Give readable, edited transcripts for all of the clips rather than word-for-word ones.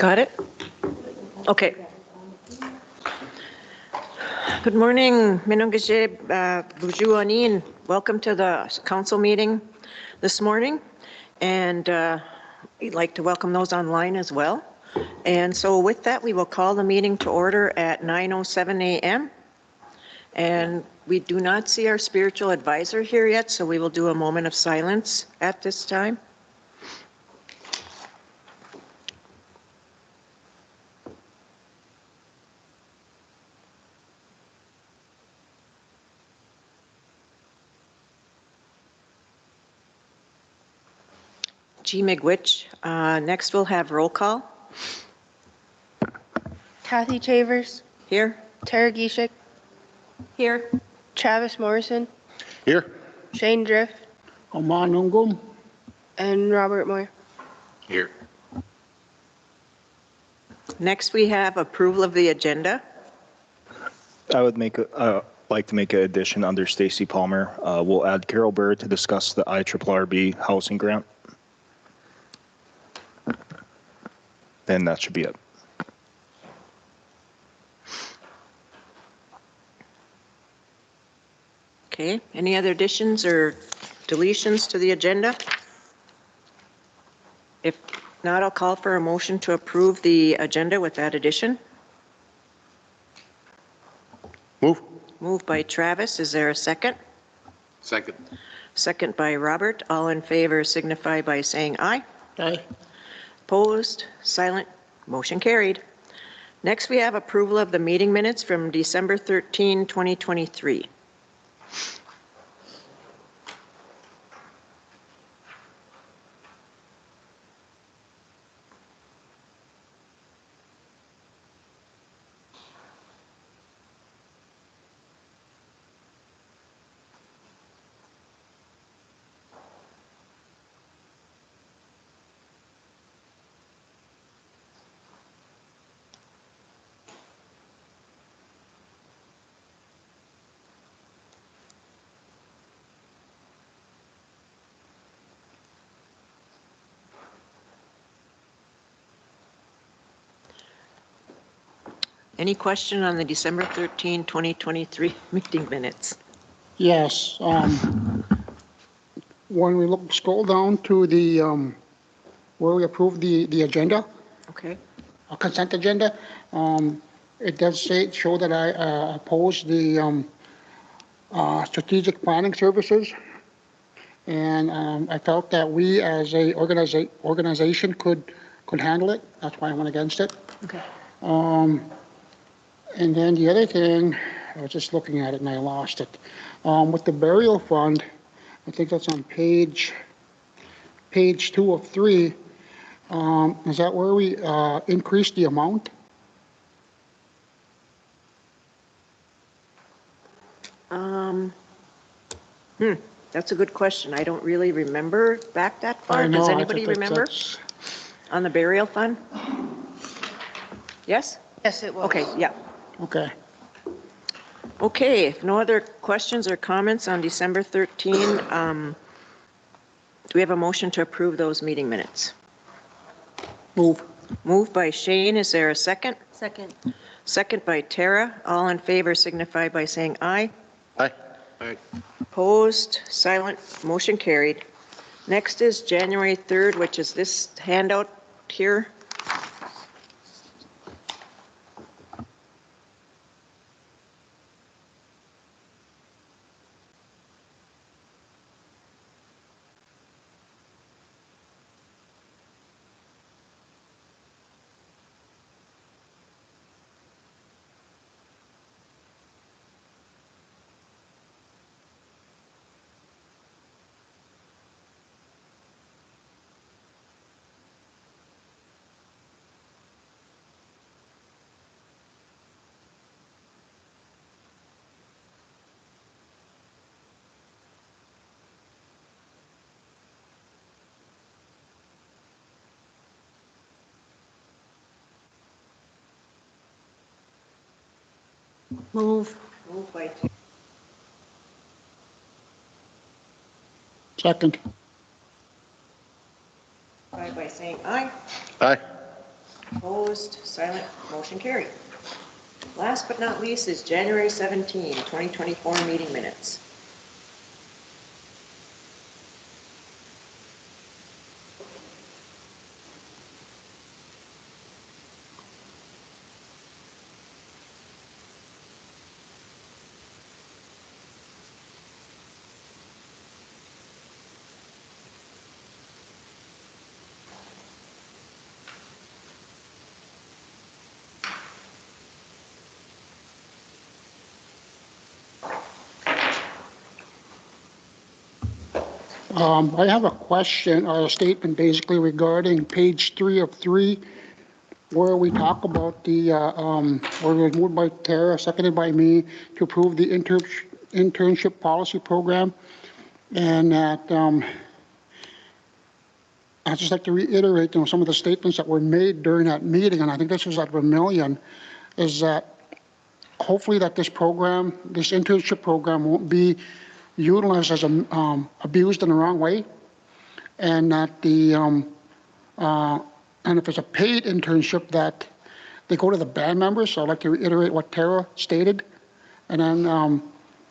Got it? Okay. Good morning, Minungaje Bujuanin. Welcome to the council meeting this morning. And we'd like to welcome those online as well. And so with that, we will call the meeting to order at 9:07 a.m. And we do not see our spiritual advisor here yet, so we will do a moment of silence at this time. G. Miigwech. Next, we'll have roll call. Kathy Chavers. Here. Tara Gishik. Here. Travis Morrison. Here. Shane Drift. Oman Ungum. And Robert Moore. Here. Next, we have approval of the agenda. I would like to make an addition under Stacy Palmer. We'll add Carol Bird to discuss the IRRB housing grant. Then that should be it. Okay, any other additions or deletions to the agenda? If not, I'll call for a motion to approve the agenda with that addition. Move. Moved by Travis. Is there a second? Second. Second by Robert. All in favor signify by saying aye. Aye. Opposed? Silent? Motion carried. Next, we have approval of the meeting minutes from December 13, 2023. Any question on the December 13, 2023 meeting minutes? Yes. When we scroll down to the where we approved the agenda, Okay. a consent agenda, it does show that I oppose the strategic planning services, and I felt that we as a organization could handle it. That's why I went against it. Okay. And then the other thing, I was just looking at it and I lost it. With the burial fund, I think that's on page 2 of 3. Is that where we increased the amount? That's a good question. I don't really remember back that far. I know, Does I anybody think remember? On the burial fund? Yes? Yes, it was. Okay, yeah. Okay. Okay, if no other questions or comments on December 13, do we have a motion to approve those meeting minutes? Move. Moved by Shane. Is there a second? Second. Second by Tara. All in favor signify by saying aye. Aye. Aye. Opposed? Silent? Motion carried. Next is January 3rd, which is this handout here. Moved by Tara. Second. By saying aye. Aye. Opposed, silent, motion carried. Last but not least is January 17, 2024 meeting minutes. I have a question or a statement basically regarding page 3 of 3, where we talk about where it was moved by Tara, seconded by me, to approve the internship policy program. And that, I'd just like to reiterate, some of the statements that were made during that meeting, and I think this was at Vermillion, is that hopefully that this program, this internship program won't be utilized as abused in the wrong way, and that and if it's a paid internship, that they go to the band members. So I'd like to reiterate what Tara stated, and then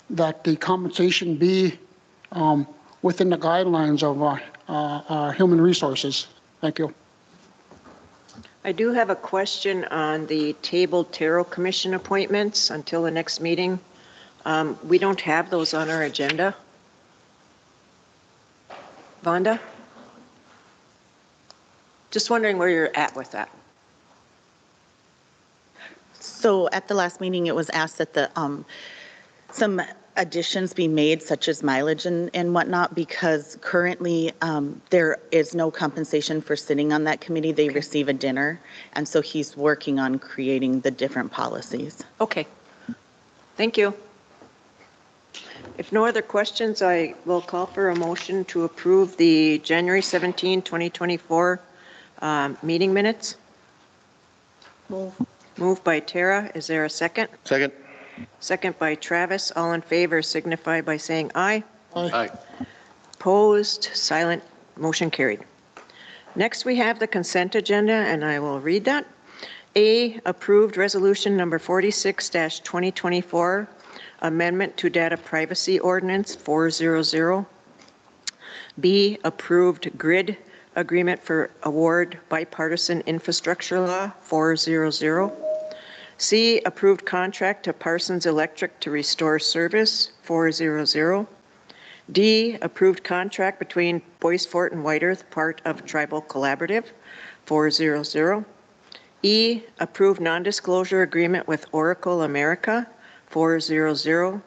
that the compensation be within the guidelines of human resources. Thank you. I do have a question on the tabled Tarot Commission appointments until the next meeting. We don't have those on our agenda. Vonda? Just wondering where you're at with that. So at the last meeting, it was asked that some additions be made, such as mileage and whatnot, because currently there is no compensation for sitting on that committee. They receive a dinner, and so he's working on creating the different policies. Okay. Thank you. If no other questions, I will call for a motion to approve the January 17, 2024 meeting minutes. Moved by Tara. Is there a second? Second. Second by Travis. All in favor signify by saying aye. Aye. Opposed, silent, motion carried. Next, we have the consent agenda, and I will read that. A, approved resolution number 46-2024, amendment to data privacy ordinance 400. B, approved grid agreement for award bipartisan infrastructure law 400. C, approved contract to Parsons Electric to restore service 400. D, approved contract between Bois Forte and White Earth, part of Tribal Collaborative 400. E, approved non-disclosure agreement with Oracle America 400.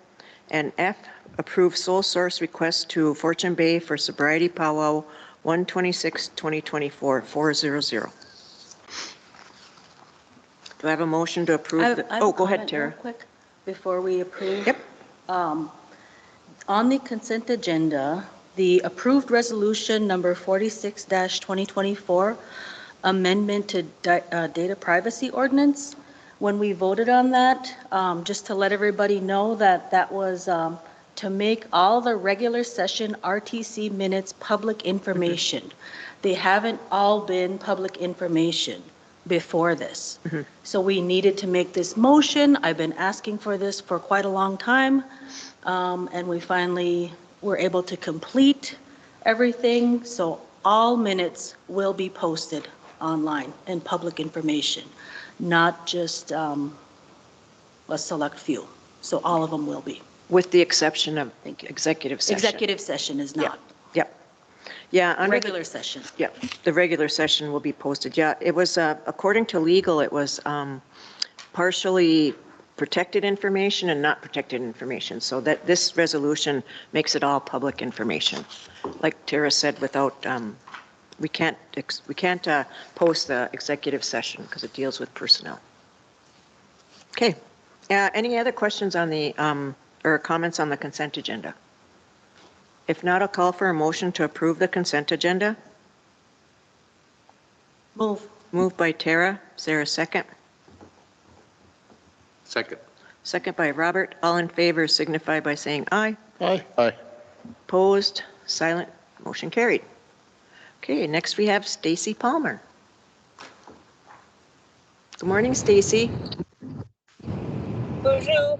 And F, approved sole source request to Fortune Bay for sobriety powwow 1/26/2024 400. Do I have a motion to approve? Go ahead, Tara. Real quick, before we approve. Yep. On the consent agenda, the approved resolution number 46-2024, amendment to data privacy ordinance. When we voted on that, just to let everybody know that that was to make all the regular session RTC minutes public information. They haven't all been public information before this. So we needed to make this motion. I've been asking for this for quite a long time. And we finally were able to complete everything. So all minutes will be posted online and public information, not just a select few. So all of them will be. With the exception of Thank you. executive session. Executive session is not. Yep. Yeah. Under Regular session. Yeah, the regular session will be posted. Yeah, it was, according to legal, it was partially protected information and not protected information. So that this resolution makes it all public information. Like Tara said, without, we can't post the executive session because it deals with personnel. Okay. Any other questions on the, or comments on the consent agenda? If not, I'll call for a motion to approve the consent agenda. Move. Moved by Tara. Is there a second? Second. Second by Robert. All in favor signify by saying aye. Aye. Aye. Opposed, silent, motion carried. Okay, next we have Stacy Palmer. Good morning, Stacy. Bonjour.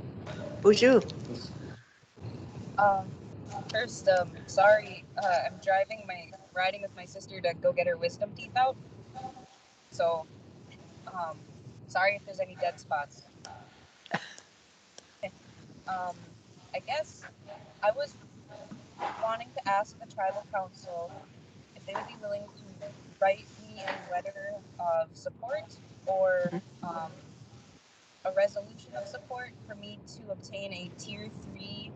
Bonjour. Um, First, sorry, I'm riding with my sister to go get her wisdom teeth out. So, sorry if there's any dead spots. Um, I guess I was wanting to ask the tribal council if they would be willing to write me a letter of support or a resolution of support for me to obtain a Tier 3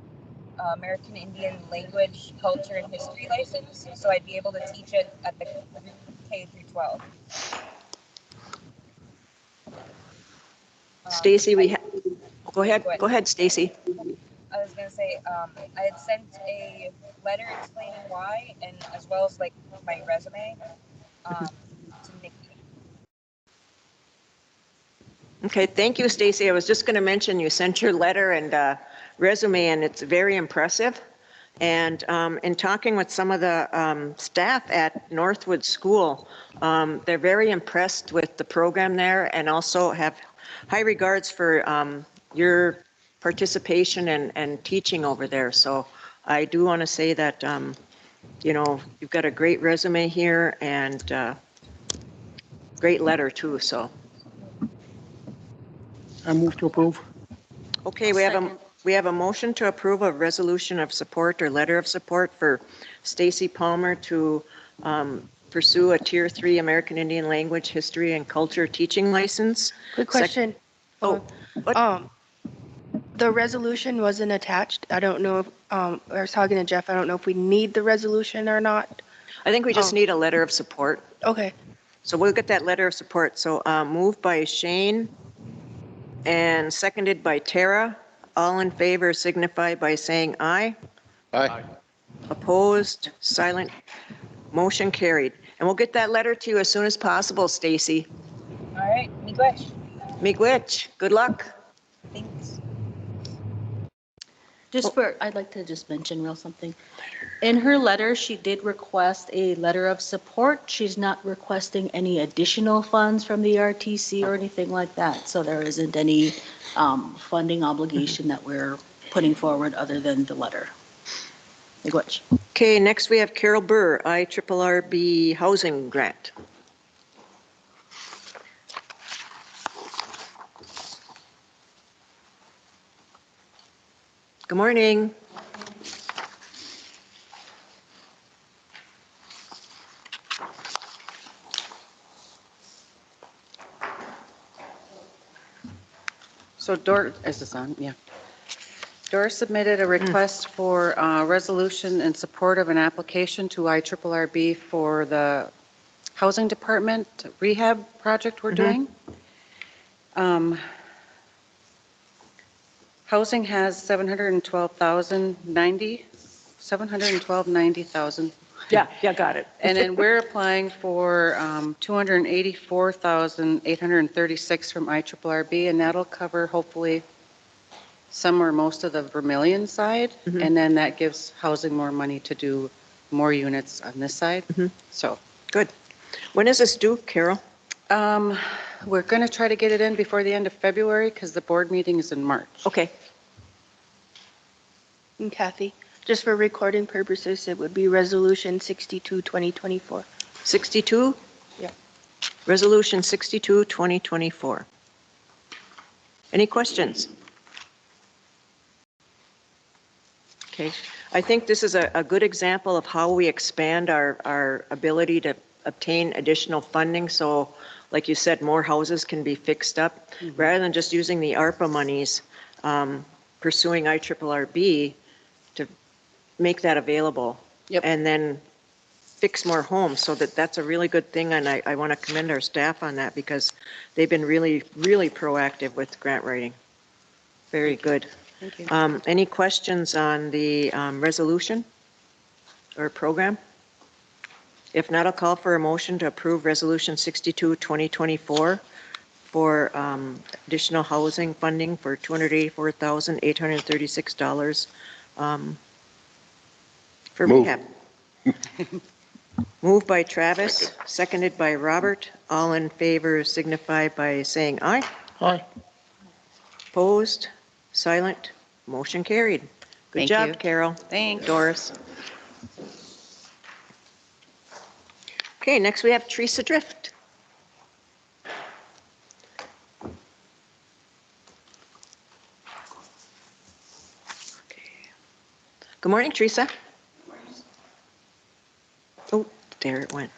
American Indian language, culture, and history license, so I'd be able to teach it at the group K through 12. Stacy, go ahead. Go ahead. Go ahead, Stacy. I was gonna say, I had sent a letter explaining why, and as well as like my resume to Nikki. Okay, thank you, Stacy. I was just going to mention you sent your letter and resume, and it's very impressive. And in talking with some of the staff at Northwood School, they're very impressed with the program there and also have high regards for your participation and teaching over there. So I do want to say that, you know, you've got a great resume here and great letter too, so. I move to approve. Okay, we have a motion to approve a resolution of support or letter of support for Stacy Palmer to pursue a Tier 3 American Indian Language, History, and Culture teaching license. Quick question. Oh, what? The resolution wasn't attached. I don't know if, I was talking to Jeff, I don't know if we need the resolution or not. I think we just need a letter of support. Okay. So we'll get that letter of support. So moved by Shane and seconded by Tara. All in favor signify by saying aye. Aye. Opposed, silent, motion carried. And we'll get that letter to you as soon as possible, Stacy. All right, miigwech. Miigwech, good luck. Thanks. I'd like to just mention real something. In her letter, she did request a letter of support. She's not requesting any additional funds from the RTC or anything like that. So there isn't any funding obligation that we're putting forward other than the letter. Miigwech. Okay, next we have Carol Burr, IRRB Housing Grant. Good morning. So is this on? Yeah. Doris submitted a request for a resolution in support of an application to IRRB for the Housing Department rehab project we're doing. Housing has 712,090. Yeah, got it. And then we're applying for 284,836 from IRRB, and that'll cover hopefully some or most of the Vermilion side, and then that gives housing more money to do more units on this side. So Good. When is this due, Carol? we're going to try to get it in before the end of February because the board meeting is in March. Okay. And Kathy, just for recording purposes, it would be Resolution 62, 2024. 62? Yeah. Resolution 62, 2024. Any questions? Okay. I think this is a good example of how we expand our ability to obtain additional funding. So like you said, more houses can be fixed up rather than just using the ARPA monies, pursuing IRRB to make that available. Yep. And then fix more homes. So that's a really good thing. And I want to commend our staff on that because they've been really, really proactive with grant writing. Very good. Thank you. Any questions on the resolution or program? If not, I'll call for a motion to approve Resolution 62, 2024 for additional housing funding for $284,836 for Move. rehab. Moved by Travis, seconded by Robert. All in favor signify by saying aye. Aye. Opposed? Silent? Motion carried. Good Thank job, you. Carol. Thanks. Doris. Okay, next we have Teresa Drift. Good morning, Teresa. Oh, there it went.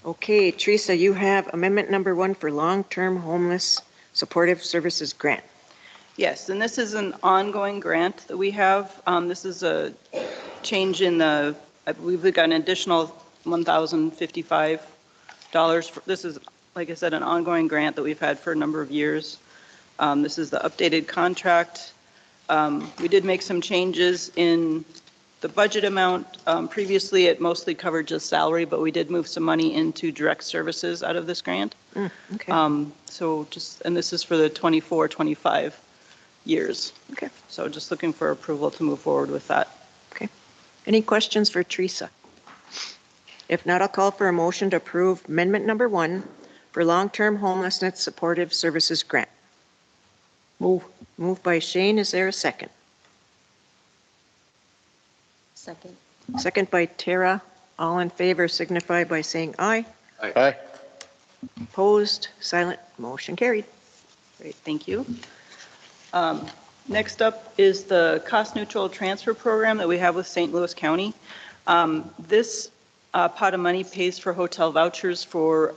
Okay, Teresa, you have amendment number 1 for long-term homeless supportive services grant. Yes, and this is an ongoing grant that we have. This is a change in the, I believe we got an additional $1,055. This is, like I said, an ongoing grant that we've had for a number of years. This is the updated contract. We did make some changes in the budget amount. Previously, it mostly covered just salary, but we did move some money into direct services out of this grant. Okay. So just, and this is for the 24, 25 years. Okay. So just looking for approval to move forward with that. Okay. Any questions for Teresa? If not, I'll call for a motion to approve amendment number 1 for long-term homelessness supportive services grant. Move. Moved by Shane. Is there a second? Second. Second by Tara. All in favor signify by saying aye. Aye. Opposed? Silent? Motion carried. Great, thank you. Next up is the cost-neutral transfer program that we have with St. Louis County. This pot of money pays for hotel vouchers for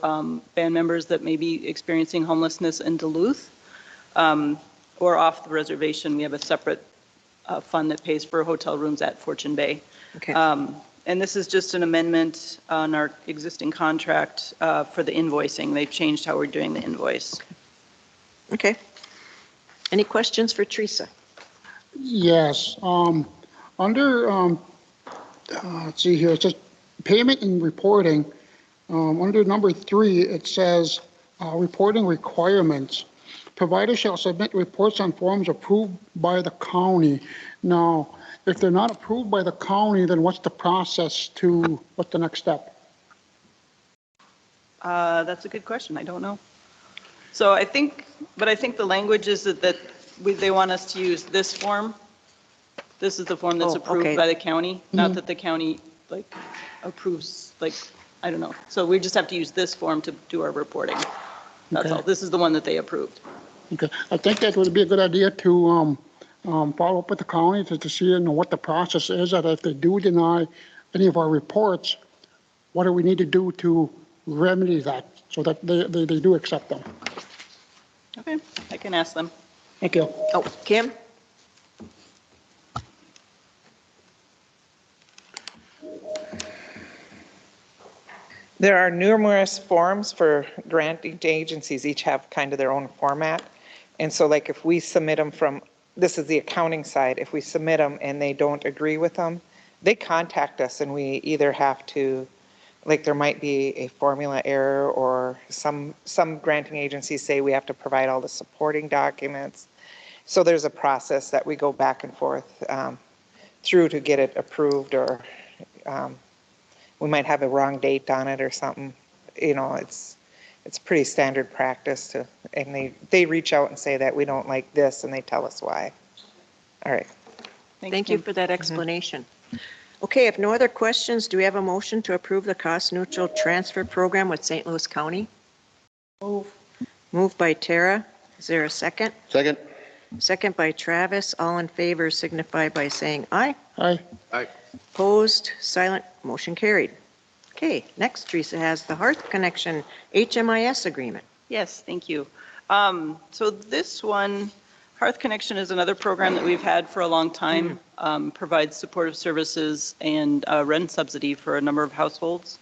band members that may be experiencing homelessness in Duluth or off the reservation. We have a separate fund that pays for hotel rooms at Fortune Bay. Okay. And this is just an amendment on our existing contract for the invoicing. They've changed how we're doing the invoice. Okay. Any questions for Teresa? Yes, under, let's see here, it says payment and reporting. Under number 3, it says, reporting requirements. Providers shall submit reports on forms approved by the county. Now, if they're not approved by the county, then what's the process to, what's the next step? That's a good question. I don't know. So I think the language is that they want us to use this form. This is the form that's Oh, approved okay. by the county, not that the county like approves, like, I don't know. So we just have to use this form to do our reporting. That's Okay. all. This is the one that they approved. Okay, I think that would be a good idea to follow up with the county to see what the process is, that if they do deny any of our reports, what do we need to do to remedy that so that they do accept them? Okay, I can ask them. Thank you. Oh, Kim? There are numerous forms for granting agencies, each have kind of their own format. And so like if we submit them from, this is the accounting side, if we submit them and they don't agree with them, they contact us and we either have to, like there might be a formula error or some granting agencies say we have to provide all the supporting documents. So there's a process that we go back and forth through to get it approved, or we might have a wrong date on it or something. You know, it's pretty standard practice to, and they reach out and say that we don't like this and they tell us why. All right. Thank you for that explanation. Okay, if no other questions, do we have a motion to approve the cost-neutral transfer program with St. Louis County? Move. Moved by Tara. Is there a second? Second. Second by Travis. All in favor signify by saying aye. Aye. Aye. Opposed, silent, motion carried. Okay, next Teresa has the Hearth Connection HMIS agreement. Yes, thank you. So this one, Hearth Connection is another program that we've had for a long time, provides supportive services and rent subsidy for a number of households.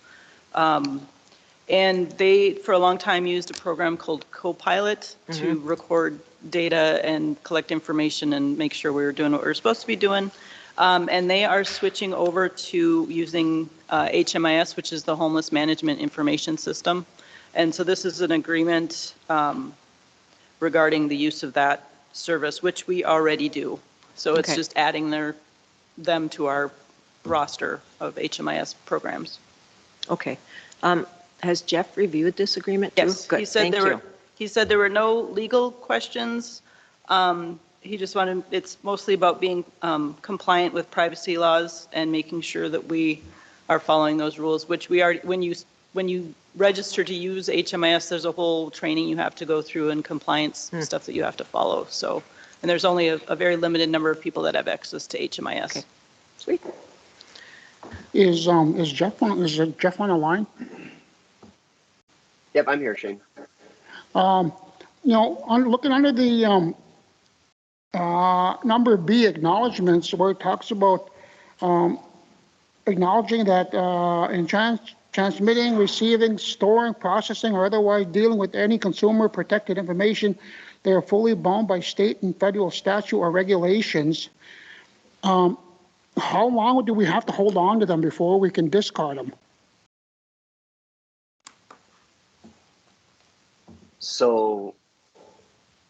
And they, for a long time, used a program called Copilot to record data and collect information and make sure we were doing what we were supposed to be doing. And they are switching over to using HMIS, which is the Homeless Management Information System. And so this is an agreement regarding the use of that service, which we already do. So it's Okay. just adding them to our roster of HMIS programs. Okay. Has Jeff reviewed this agreement too? Yes, Good, he said thank there you. were, he said there were no legal questions. He just wanted, it's mostly about being compliant with privacy laws and making sure that we are following those rules, which we are, when you register to use HMIS, there's a whole training you have to go through and compliance stuff that you have to follow. So, and there's only a very limited number of people that have access to HMIS. Okay. Sweet. Is Jeff on the line? Yep, I'm here, Shane. Looking under the number B acknowledgements, where it talks about acknowledging that in transmitting, receiving, storing, processing, or otherwise dealing with any consumer protected information, they are fully bound by state and federal statute or regulations. How long do we have to hold on to them before we can discard them? So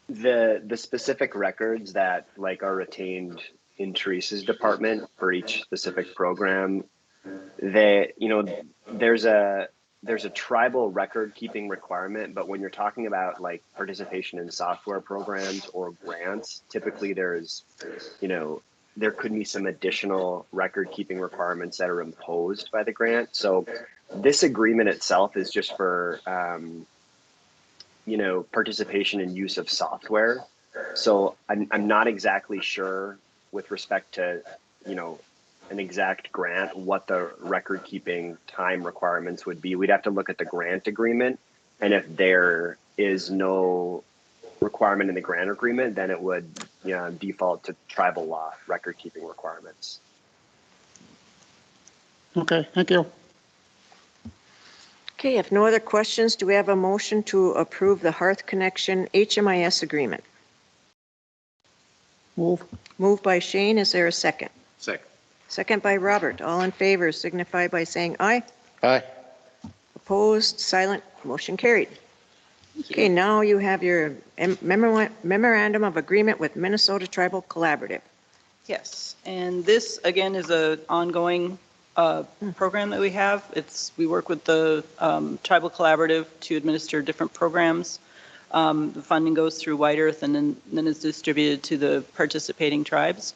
the specific records that are retained in Teresa's department for each specific program, there's a tribal record keeping requirement, but when you're talking about participation in software programs or grants, typically there could be some additional record keeping requirements that are imposed by the grant. So this agreement itself is just for participation and use of software. So I'm not exactly sure with respect to, an exact grant, what the record keeping time requirements would be. We'd have to look at the grant agreement. And if there is no requirement in the grant agreement, then it would default to tribal law record keeping requirements. Okay, thank you. Okay, if no other questions, do we have a motion to approve the Hearth Connection HMIS agreement? Move. Moved by Shane, is there a second? Second. Second by Robert. All in favor signify by saying aye. Aye. Opposed, silent, motion carried. Okay, now you have your memorandum of agreement with Minnesota Tribal Collaborative. Yes, and this again is an ongoing program that we have. We work with the Tribal Collaborative to administer different programs. The funding goes through White Earth and then is distributed to the participating tribes.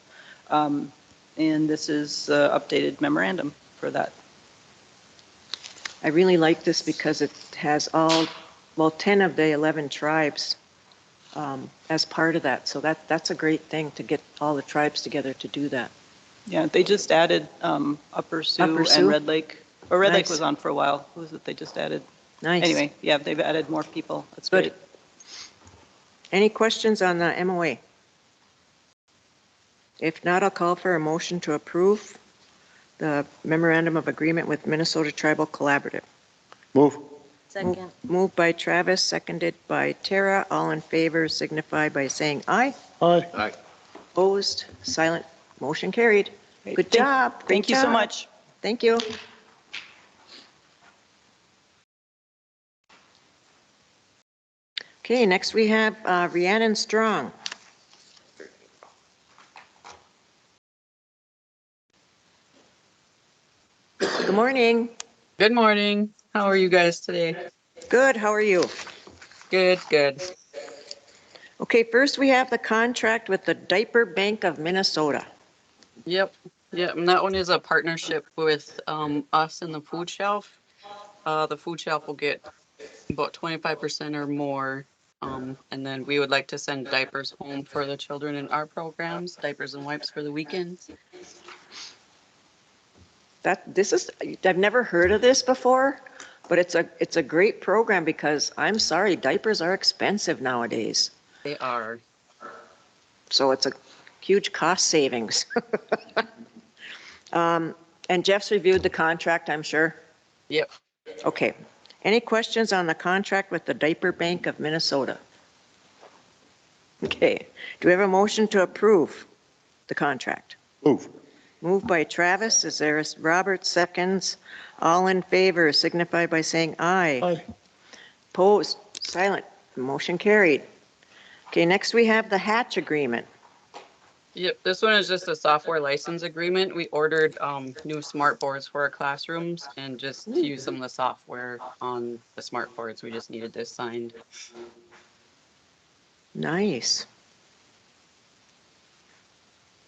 And this is the updated memorandum for that. I really like this because it has 10 of the 11 tribes as part of that. So that's a great thing to get all the tribes together to do that. Yeah, they just added Upper Sioux and Red Lake. Or Red Lake was on for a while. Who was it they just added? Nice. Anyway, yeah, they've added more people. That's Good. great. Any questions on the MOA? If not, I'll call for a motion to approve the memorandum of agreement with Minnesota Tribal Collaborative. Move. Second. Moved by Travis, seconded by Tara. All in favor signify by saying aye. Aye. Aye. Opposed, silent, motion carried. Good job. Great Thank you so job. much. Thank you. Okay, next we have Rhiannon Strong. Good morning. Good morning. How are you guys today? Good, how are you? Good, good. Okay, first we have the contract with the Diaper Bank of Minnesota. Yep, and that one is a partnership with us and the food shelf. The food shelf will get about 25% or more. And then we would like to send diapers home for the children in our programs, diapers and wipes for the weekends. I've never heard of this before, but it's a great program because I'm sorry, diapers are expensive nowadays. They are. So it's a huge cost savings. And Jeff's reviewed the contract, I'm sure? Yep. Okay. Any questions on the contract with the Diaper Bank of Minnesota? Okay. Do we have a motion to approve the contract? Move. Moved by Travis. Is there Robert seconds? All in favor signify by saying aye. Aye. Opposed? Silent. Motion carried. Okay, next we have the Hatch agreement. Yep, this one is just a software license agreement. We ordered new smart boards for our classrooms and just to use some of the software on the smart boards, we just needed this signed. Nice.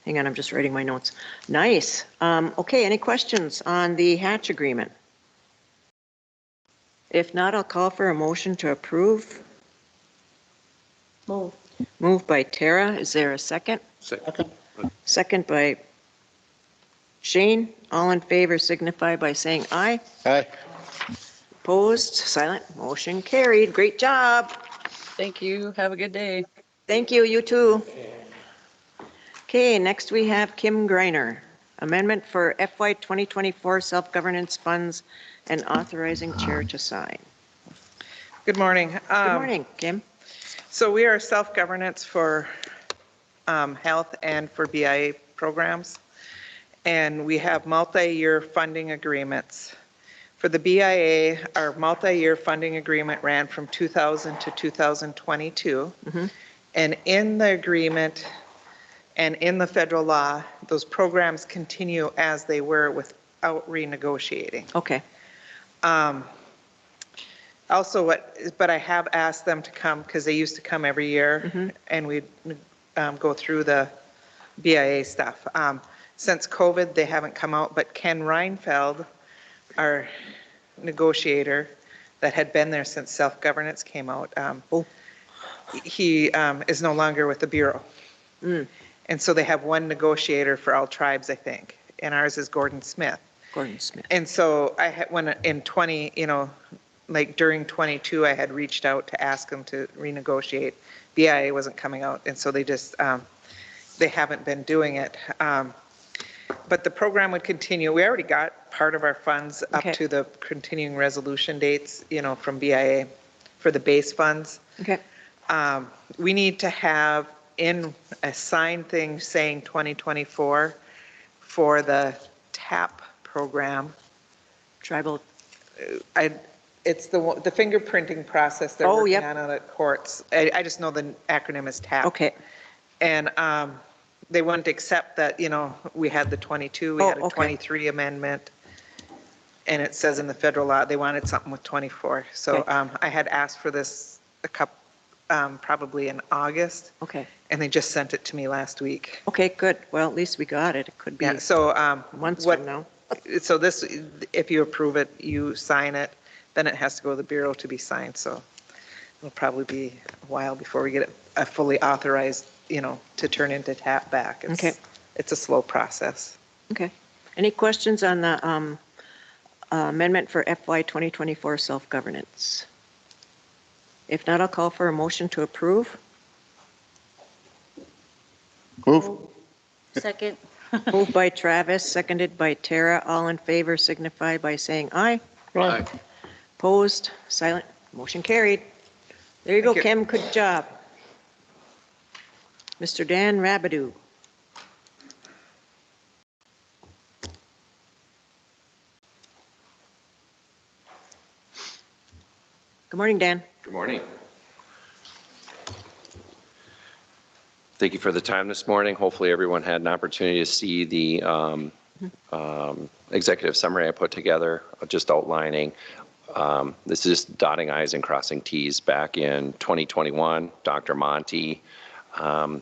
Hang on, I'm just writing my notes. Nice. Okay, any questions on the Hatch agreement? If not, I'll call for a motion to approve. Move. Moved by Tara. Is there a second? Second. Second by Shane. All in favor signify by saying aye. Aye. Opposed, silent, motion carried. Great job. Thank you. Have a good day. Thank you, you too. Okay, next we have Kim Greiner. Amendment for FY 2024 self-governance funds and authorizing chair to sign. Good morning. Good morning, Kim. So we are self-governance for health and for BIA programs, and we have multi-year funding agreements. For the BIA, our multi-year funding agreement ran from 2000 to 2022, and in the agreement and in the federal law, those programs continue as they were without renegotiating. Okay. Also, but I have asked them to come because they used to come every year and we'd go through the BIA stuff. Since COVID, they haven't come out, but Ken Reinfeld, our negotiator that had been there since self-governance came out, he is no longer with the Bureau. And so they have one negotiator for all tribes, I think, and ours is Gordon Smith. Gordon Smith. And so I had, when in 20, you know, like during 22, I had reached out to ask them to renegotiate. BIA wasn't coming out, and so they just, they haven't been doing it. But the program would continue. We already got part of our funds up to the continuing resolution dates, you know, from BIA for the base funds. Okay. We need to have in a signed thing saying 2024 for the TAP program. Tribal. It's the fingerprinting process they're working yep. on at courts. I just know the acronym is TAP. Okay. And they wouldn't accept that, you know, we had the 22, we had a 23 amendment, and it says in the federal law they wanted something with 24. So I had asked for this a couple, probably in August. Okay. And they just sent it to me last week. Okay, good. Well, at least we got it. It could be so months from now. So this, if you approve it, you sign it, then it has to go to the Bureau to be signed. So it'll probably be a while before we get it fully authorized, you know, to turn into TAP back. It's a slow process. Okay. Any questions on the amendment for FY 2024 self-governance? If not, I'll call for a motion to approve. Move. Second. Moved by Travis, seconded by Tara. All in favor signify by saying aye. Aye. Opposed, silent, motion carried. There you go, Kim, good job. Mr. Dan Rabidou. Good morning, Dan. Good morning. Thank you for the time this morning. Hopefully everyone had an opportunity to see the executive summary I put together, just outlining. This is just dotting I's and crossing T's. Back in 2021, Dr. Monty came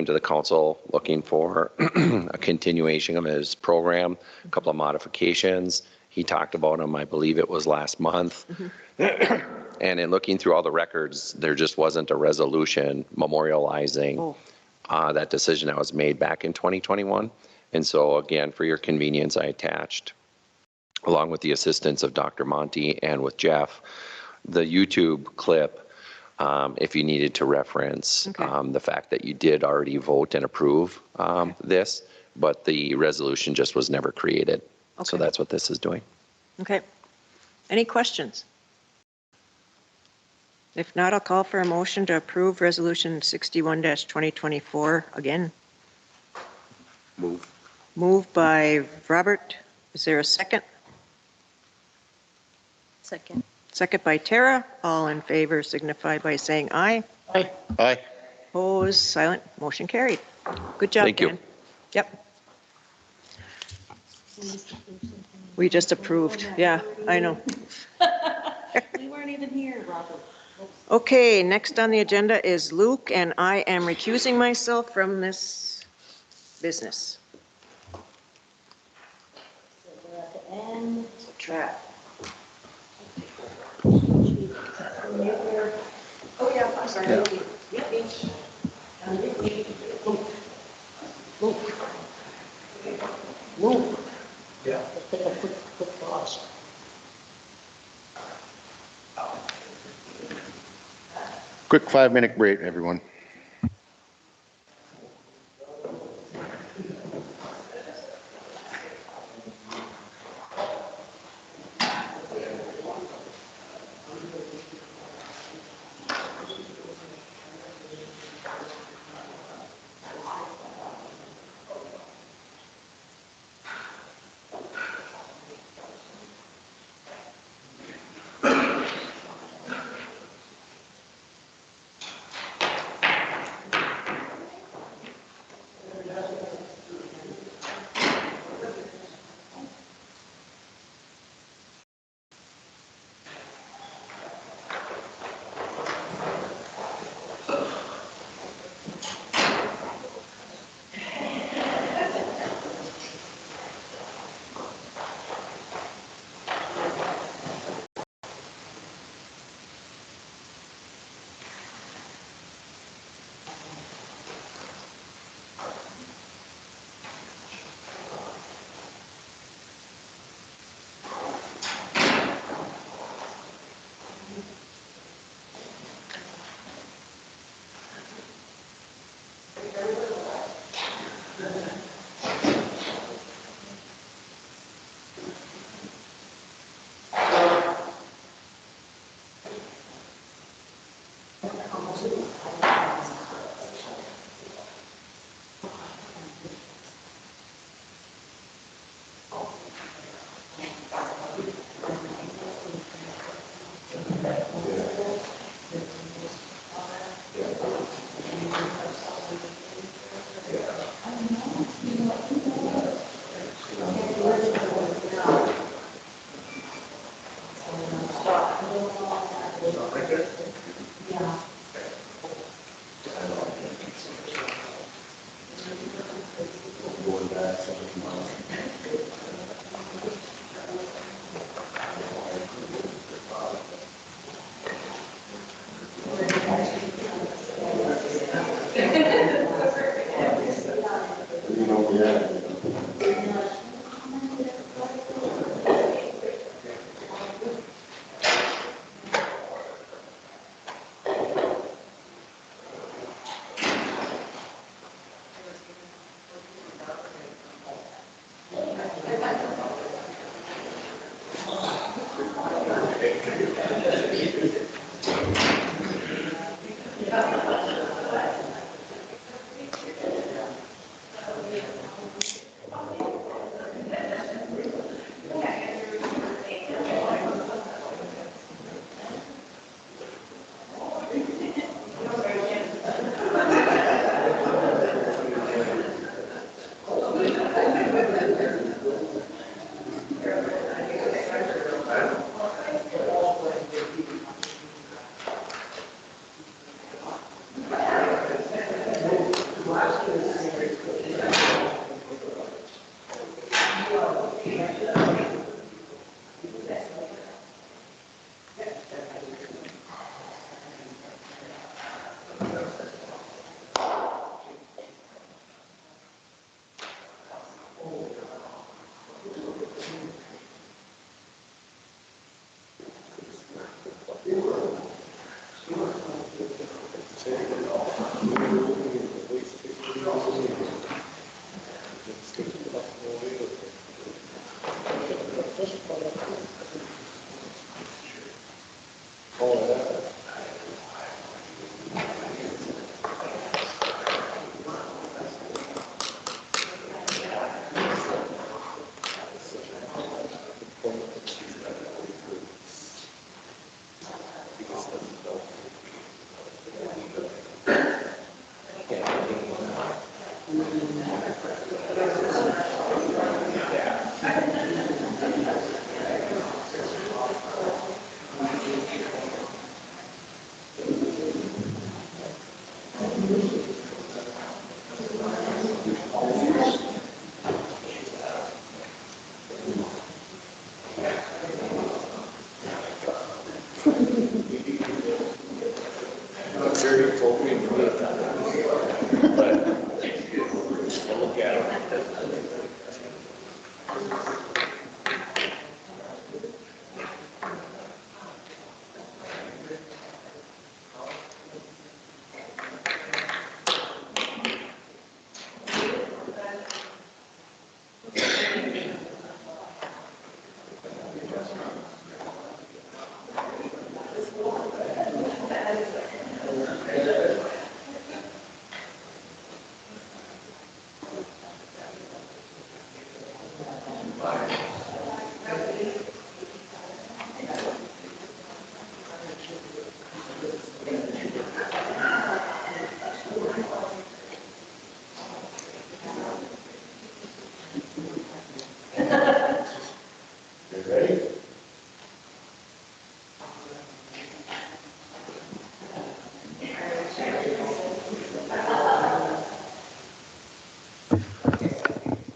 to the council looking for a continuation of his program, a couple of modifications. He talked about them, I believe it was last month. And in looking through all the records, there just wasn't a resolution memorializing that decision that was made back in 2021. And so again, for your convenience, I attached, along with the assistance of Dr. Monty and with Jeff, the YouTube clip, if you needed to reference the fact that you did already vote and approve this, but the resolution just was never created. So that's what this is doing. Okay. Any questions? If not, I'll call for a motion to approve Resolution 61-2024 again. Move. Moved by Robert. Is there a second? Second. Second by Tara. All in favor signify by saying aye. Aye. Aye. Opposed, silent, motion carried. Good job, Thank you. Dan. Yep. We just approved. Yeah, I know. We weren't even here, Robert. Okay, next on the agenda is Luke, and I am recusing myself from this business. And Trap. oh yeah, I'm sorry. Luke. Yeah. Let's take a quick pause. Quick 5-minute break, everyone.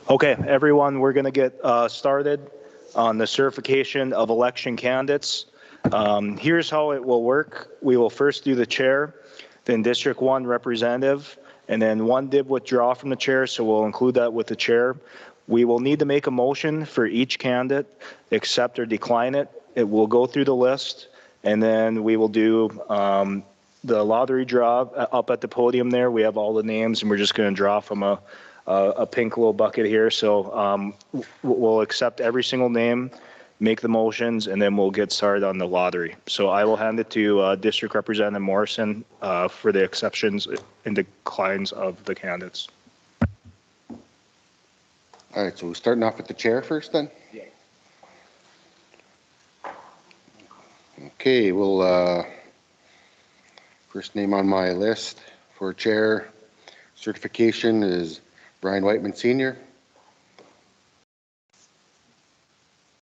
Okay, everyone, we're going to get started on the certification of election candidates. Here's how it will work. We will first do the chair, then District 1 representative, and then one did withdraw from the chair, so we'll include that with the chair. We will need to make a motion for each candidate, accept or decline it. It will go through the list, and then we will do the lottery draw up at the podium there. We have all the names, and we're just going to draw from a pink little bucket here. So we'll accept every single name, make the motions, and then we'll get started on the lottery. So I will hand it to District Representative Morrison for the exceptions and declines of the candidates. All right, so we're starting off with the chair first then? Yeah. Okay, well, first name on my list for chair certification is Brian Whiteman Sr.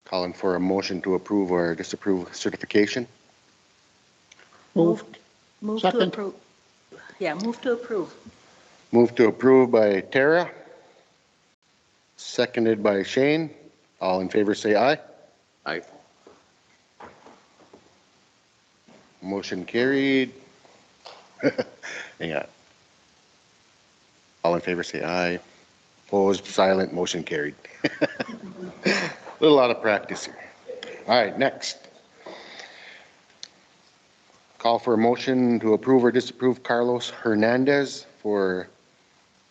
Calling for a motion to approve or disapprove certification. Moved. Move to Second. approve. Yeah, move to approve. Move to approve by Tara. Seconded by Shane. All in favor say aye. Aye. Motion carried. Hang on. All in favor say aye. Opposed, silent, motion carried. Little out of practice here. All right, next. Call for a motion to approve or disapprove Carlos Hernandez for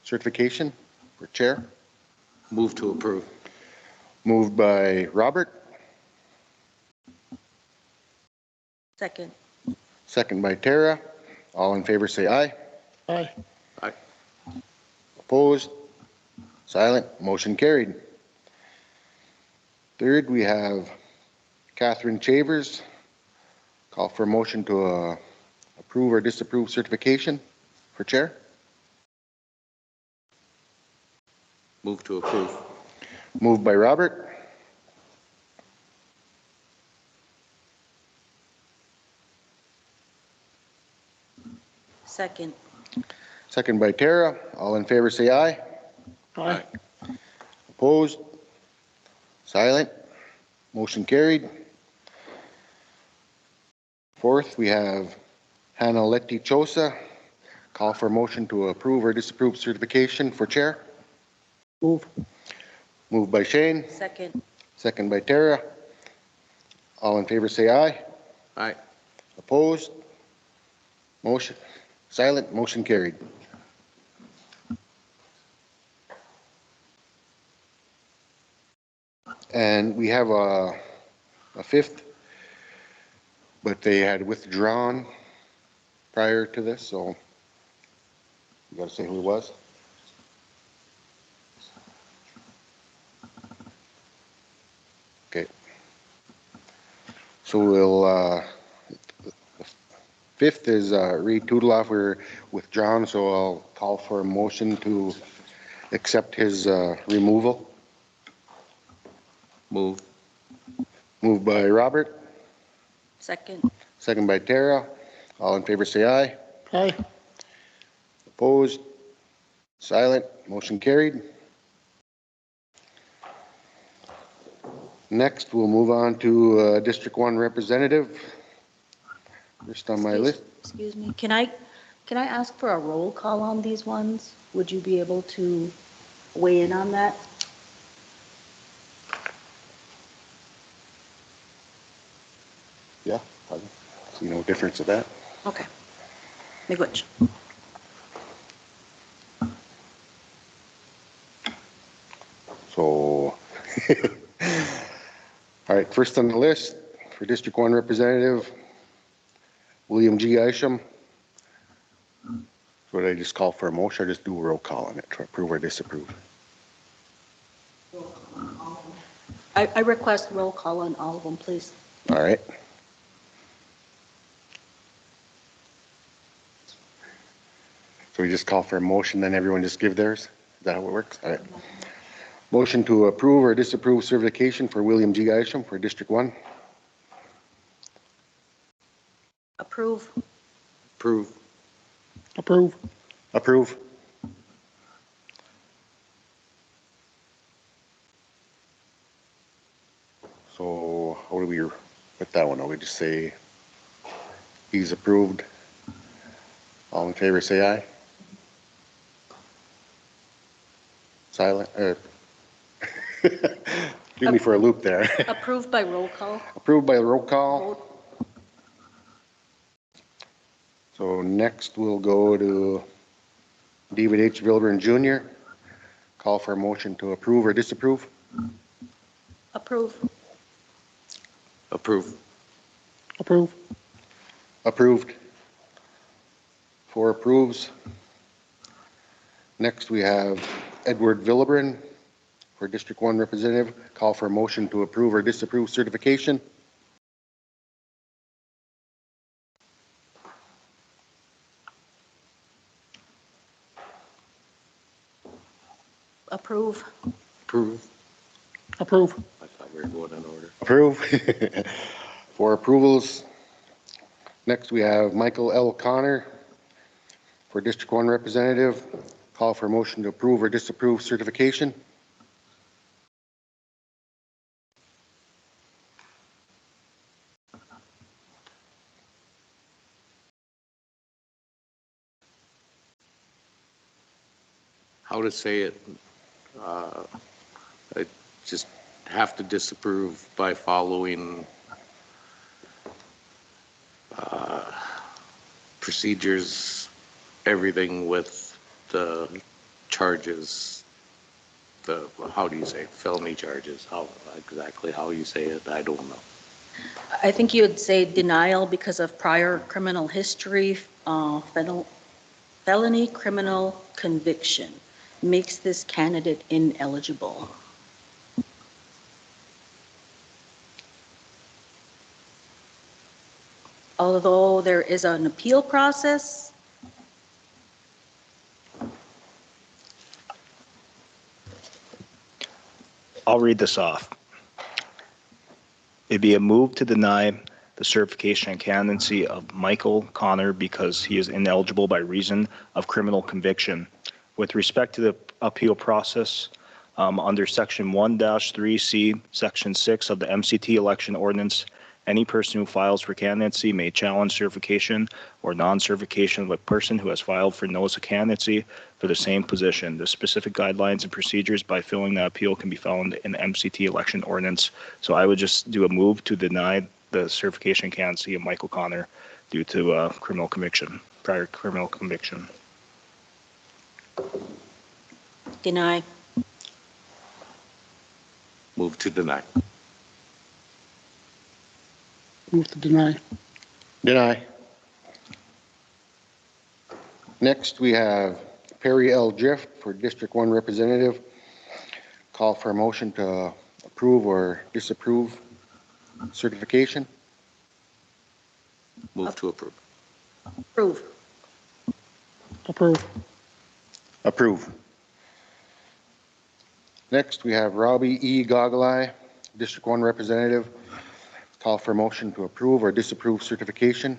certification for chair. Move to approve. Moved by Robert, Second. second by Tara. All in favor say aye. Aye. Aye. Opposed, silent, motion carried. Third, we have Catherine Chavers. Call for a motion to approve or disapprove certification for chair. Move to approve. Moved by Robert, Second. second by Tara. All in favor say aye. Aye. Opposed, silent, motion carried. Fourth, we have Hannah Letty Chosa. Call for a motion to approve or disapprove certification for chair. Move. Moved by Shane, Second. second by Tara. All in favor say aye. Aye. Opposed, motion, silent, motion carried. And we have a fifth, but they had withdrawn prior to this, so you gotta say who it was. Okay. So we'll, fifth is Reed Toodloff. We're withdrawn, so I'll call for a motion to accept his removal. Move. Moved by Robert, Second. second by Tara. All in favor say aye. Aye. Opposed? Silent? Motion carried. Next, we'll move on to District 1 representative. First on my list. Excuse me, can I ask for a roll call on these ones? Would you be able to weigh in on that? Yeah, I see no difference of that. Okay. Miigwech. So, all right, first on the list for District 1 representative, William G. Isham. Would I just call for a motion or just do a roll call on it to approve or disapprove? I request roll call on all of them, please. All right. So we just call for a motion, then everyone just give theirs? Is that how it works? All right. Motion to approve or disapprove certification for William G. Isham for District 1. Approve. Approve. Approve. Approve. So how do we with that one? Do we just say he's approved? All in favor say aye. Silent. Threw me for a loop there. Approved by roll call. Approved by roll call. So next we'll go to David H. Vilburn Jr. Call for a motion to approve or disapprove. Approve. Approve. Approve. Approved. 4 approves. Next we have Edward Villebrin for District 1 representative. Call for a motion to approve or disapprove certification. Approve. Approve. Approve. I thought we were going in order. Approve. 4 approvals. Next, we have Michael L. Connor for District 1 representative. Call for a motion to approve or disapprove certification. How to say it? I just have to disapprove by following procedures, everything with the charges, how do you say, felony charges, exactly how you say it, I don't know. I think you would say denial because of prior criminal history, felony criminal conviction makes this candidate ineligible. Although there is an appeal process, I'll read this off. It'd be a move to deny the certification and candidacy of Michael Connor because he is ineligible by reason of criminal conviction. With respect to the appeal process, under Section 1-3C, Section 6 of the MCT election ordinance, any person who files for candidacy may challenge certification or non-certification of a person who has filed for notice of candidacy for the same position. The specific guidelines and procedures by filing that appeal can be found in the MCT election ordinance. So I would just do a move to deny the certification and candidacy of Michael Connor due to criminal conviction, prior criminal conviction. deny. Move to deny. Move to deny. Deny. Next, we have Perry L. Drift for District 1 representative. Call for a motion to approve or disapprove certification. Move to approve. Approve. Approve. Approve. Next, we have Robbie E. Gogolai, District 1 Representative. Call for motion to approve or disapprove certification.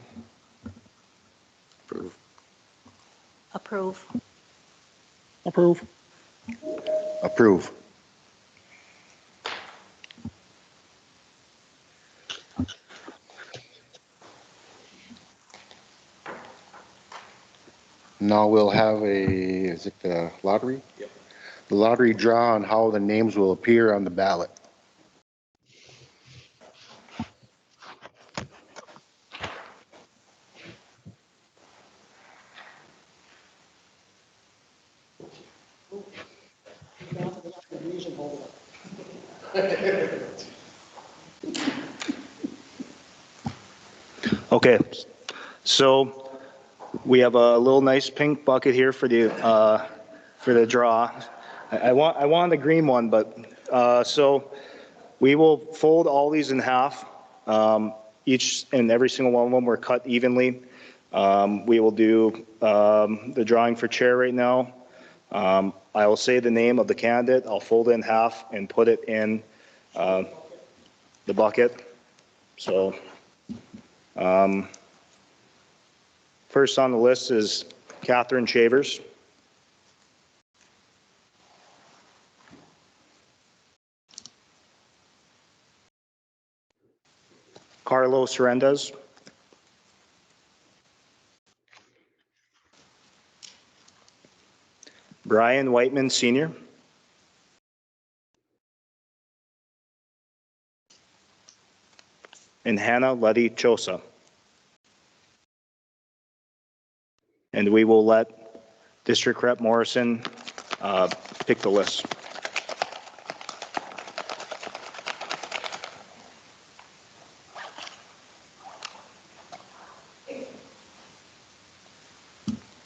Approve. Approve. Approve. Approve. Now we'll have is it the lottery? Yep. The lottery draw on how the names will appear on the ballot. Okay, so we have a little nice pink bucket here for the draw. I want the green one, but so we will fold all these in half. Each and every single one of them were cut evenly. We will do the drawing for chair right now. I will say the name of the candidate. I'll fold it in half and put it in the bucket. So first on the list is Catherine Shavers. Carlos Rendez. Brian Whiteman Sr. And Hannah Letty Chosa. And we will let District Rep Morrison pick the list.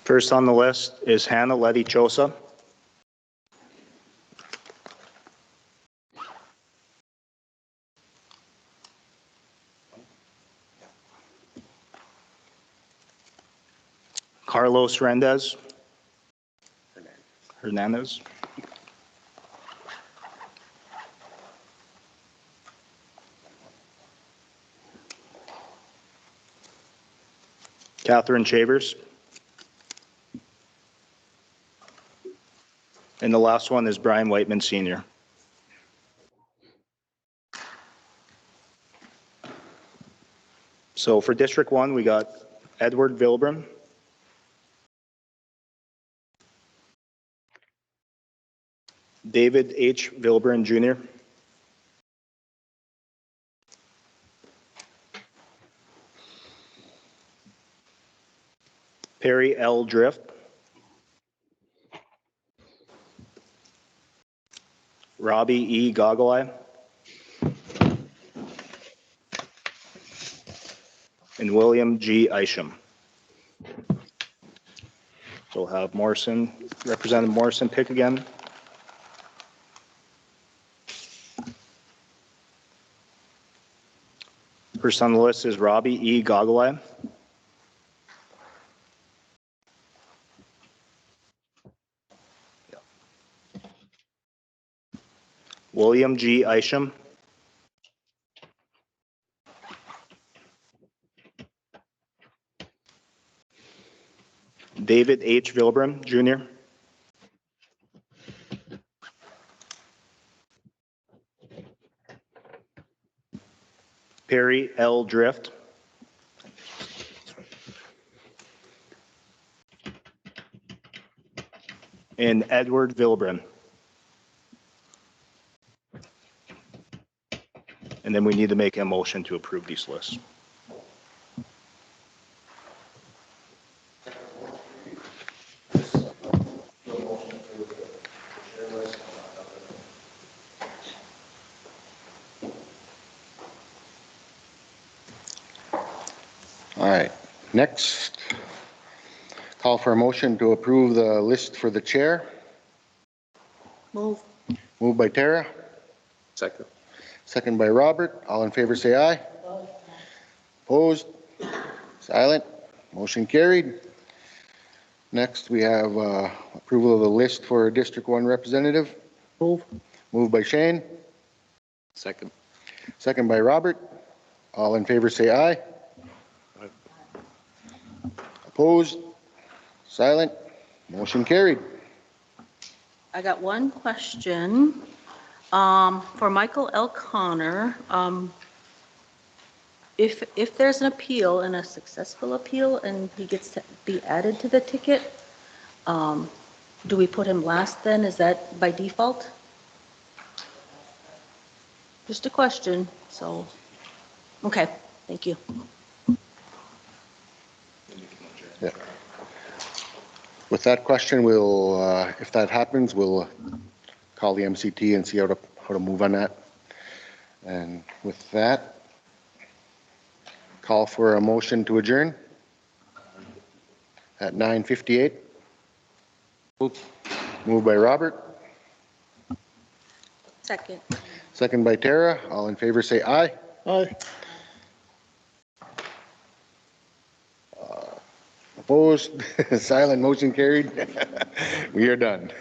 First on the list is Hannah Letty Chosa. Carlos Rendez. Hernandez. Catherine Shavers. And the last one is Brian Whiteman Sr. So for District 1, we got Edward Vilbram. David H. Vilbram Jr. Perry L. Drift. Robbie E. Gogolai. And William G. Isham. So we'll have Morrison, Representative Morrison pick again. First on the list is Robbie E. Gogolai. William G. Isham. David H. Vilbram Jr. Perry L. Drift. And Edward Vilbram. And then we need to make a motion to approve these lists. All right. Next, call for a motion to approve the list for the chair. Move. Moved by Tara. Second. Second by Robert. All in favor say aye. Opposed? Silent? Motion carried. Next, we have approval of the list for District 1 representative. Approve. Moved by Shane, Second. second by Robert. All in favor say aye. Opposed? Silent? Motion carried. I got one question. For Michael L. Connor, if there's an appeal and a successful appeal and he gets to be added to the ticket, do we put him last then? Is that by default? Just a question, so, okay, thank you. Yeah. With that question, we'll, if that happens, we'll call the MCT and see how to move on that. And with that, call for a motion to adjourn at 9:58. Moved by Robert, Second. second by Tara. All in favor say aye. Aye. Opposed? Silent, motion carried. We are done.